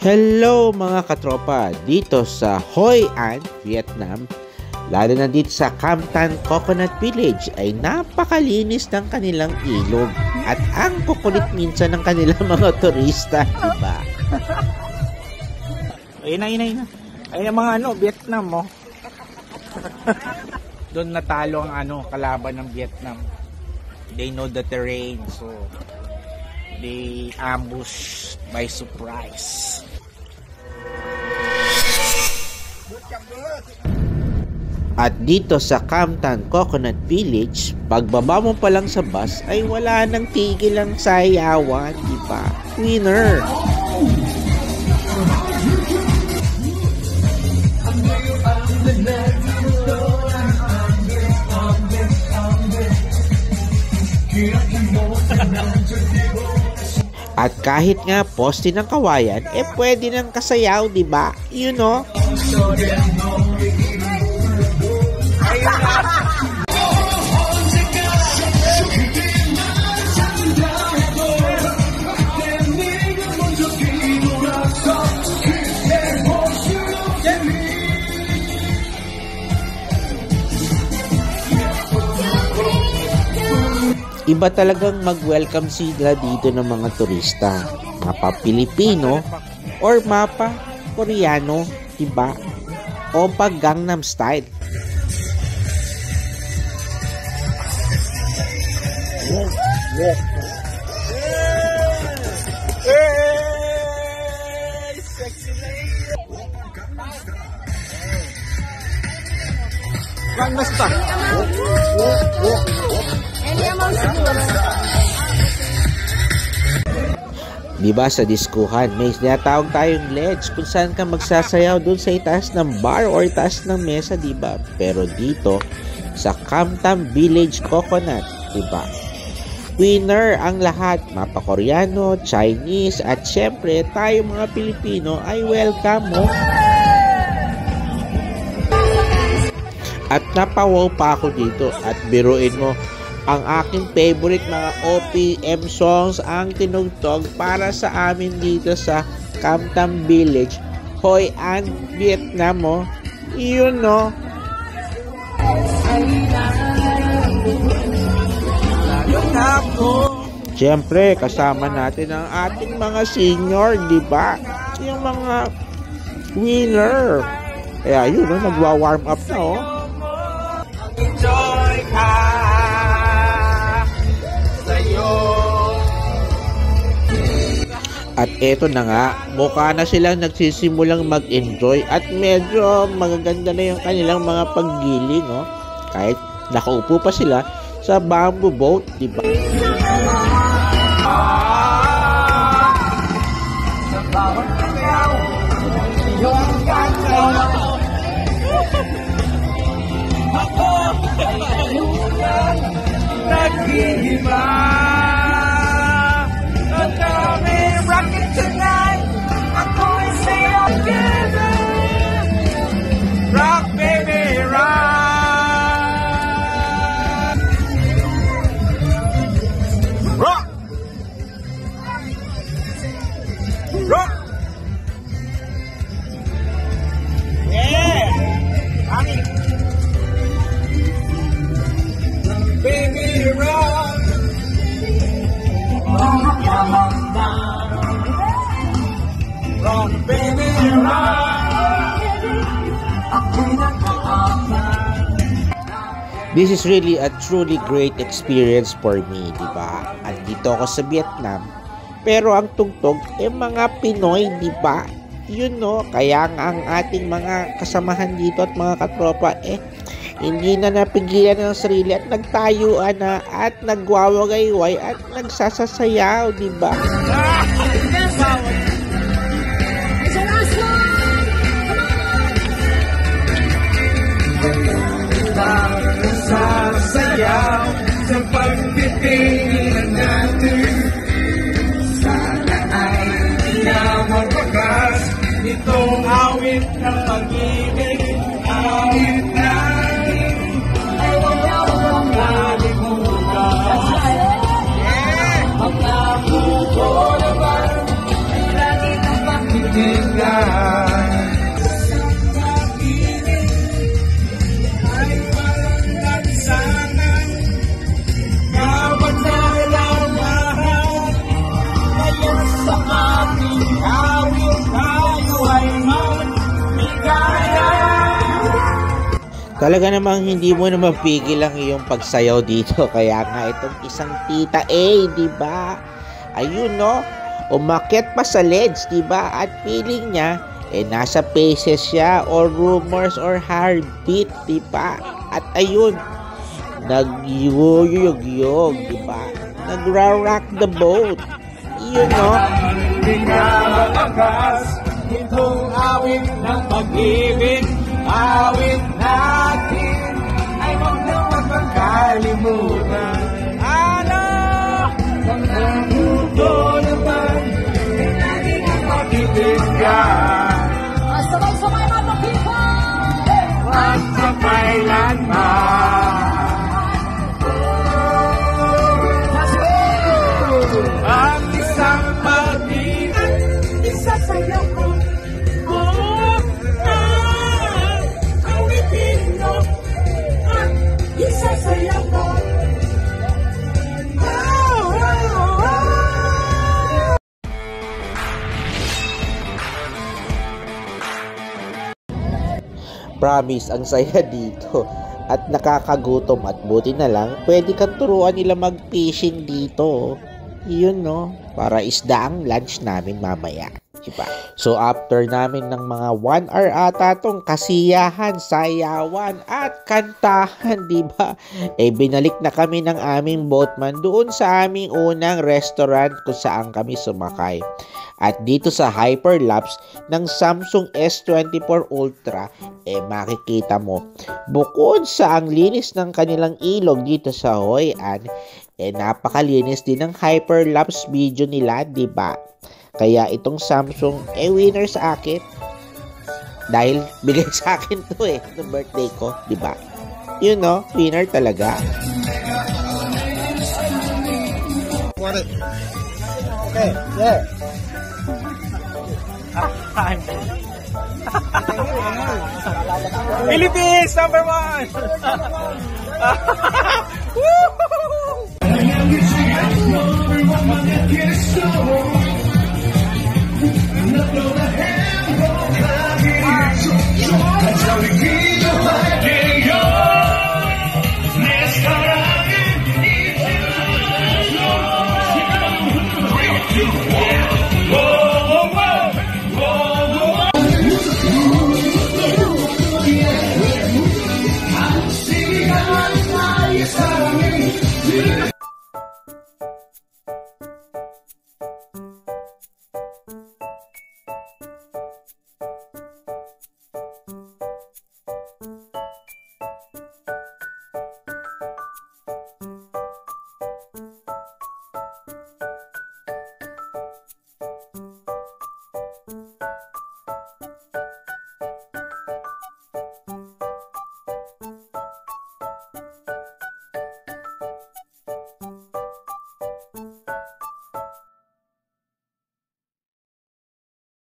Hello mga katropa, dito sa Hoi An, Vietnam, lalo na dito sa Cam Tan Coconut Village ay napakalinis ng kanilang ilog at ang kukulit minsan ng kanilang mga turista, diba? Ayun na. Ayun mga Vietnam mo. Doon natalo ang kalaban ng Vietnam. They know the terrain, so they ambush by surprise. At dito sa Cam Tan Coconut Village, pagbaba mo pa lang sa bus ay wala nang tigil ang sayawan, diba? Winner! At kahit nga poste ng kawayan, pwede nang kasayaw, diba? You know? Iba talagang mag-welcome sila dito ng mga turista. Mapa Pilipino or mapa Koreano, diba? O pag Gangnam Style. Gangnam Style. Diba sa diskuhan, may tinatawag tayong ledge kung saan ka magsasayaw dun sa itaas ng bar or itaas ng mesa, diba? Pero dito, sa Cam Tan Village Coconut, diba? Winner ang lahat, mapa Koreano, Chinese, at syempre tayo mga Pilipino ay welcome mo. At napawaw pa ako dito at biruin mo, ang aking favorite mga OPM songs ang tinugtog para sa amin dito sa Cam Tan Village, Hoi An, Vietnam mo. You know. Siyempre, kasama natin ang ating mga senior, di ba? Yung mga winner. Kaya yun, nagwa-warm up na, oh. Enjoy ka sa'yo. At eto na nga, mukha na silang nagsisimulang mag-enjoy at medyo magaganda na yung kanilang mga paggiling, oh. Kahit nakaupo pa sila sa bamboo boat, diba? Sa bawat kayaw, yung ganda. Ako, ayunan, nag-iiba. Ang kami rocket tonight. Ako'y say together. Rock, baby, rock. Rock. Rock. Yeah. Rocky. Baby, rock. Rock, baby, rock. This is really a truly great experience for me, diba? Andito ako sa Vietnam, pero ang tugtog mga Pinoy, diba? You know, kaya nga ang ating mga kasamahan dito at mga katropa, hindi na napigilan ng sarili at nagtayuan na at nagwawagayway at nagsasasayaw, diba? Sasayaw sa pagtitingin natin. Sana ay di na magwakas itong awit ng pag-ibig. Awit natin ay wala bang nalimutan. Magkaputo naman ay lagi ng pag-ibig. Talaga namang hindi mo na mapigil ang iyong pagsayaw dito. Kaya nga itong isang tita A, di ba? Ayun no, umakyat pa sa ledge, di ba? At feeling niya, nasa paces siya or rumors or heartbeat, di ba? At ayun, nagyuyog-yog, di ba? Nagra-rock the boat. Yun no? Itong awit ng pag-ibig, awit natin ay huwag na magpagkalimutan. Ano? Pagkaguto naman ay lagi kang makitigan. Sabay-sabay mga people! Huwag sa kailanman. Ang isang pag-ibig, isasayaw ko. Promise, ang saya dito. At nakakagutom at buti na lang, pwede kang turuan nila mag-fishing dito. Yun no, para isda ang lunch namin mamaya. Diba? So after namin ng mga 1 hour ata tong kasiyahan, sayawan at kantahan, diba? Binalik na kami ng aming boatman doon sa aming unang restaurant kung saan kami sumakay. At dito sa Hyperlapse ng Samsung S24 Ultra, makikita mo, bukod sa ang linis ng kanilang ilog dito sa Hoi An, napakalinis din ng Hyperlapse video nila, diba? Kaya itong Samsung, winner sa akin. Dahil bigay sa akin to ng birthday ko, diba? Yun no, winner talaga. Okay, yeah. Philippines, number 1! Woo!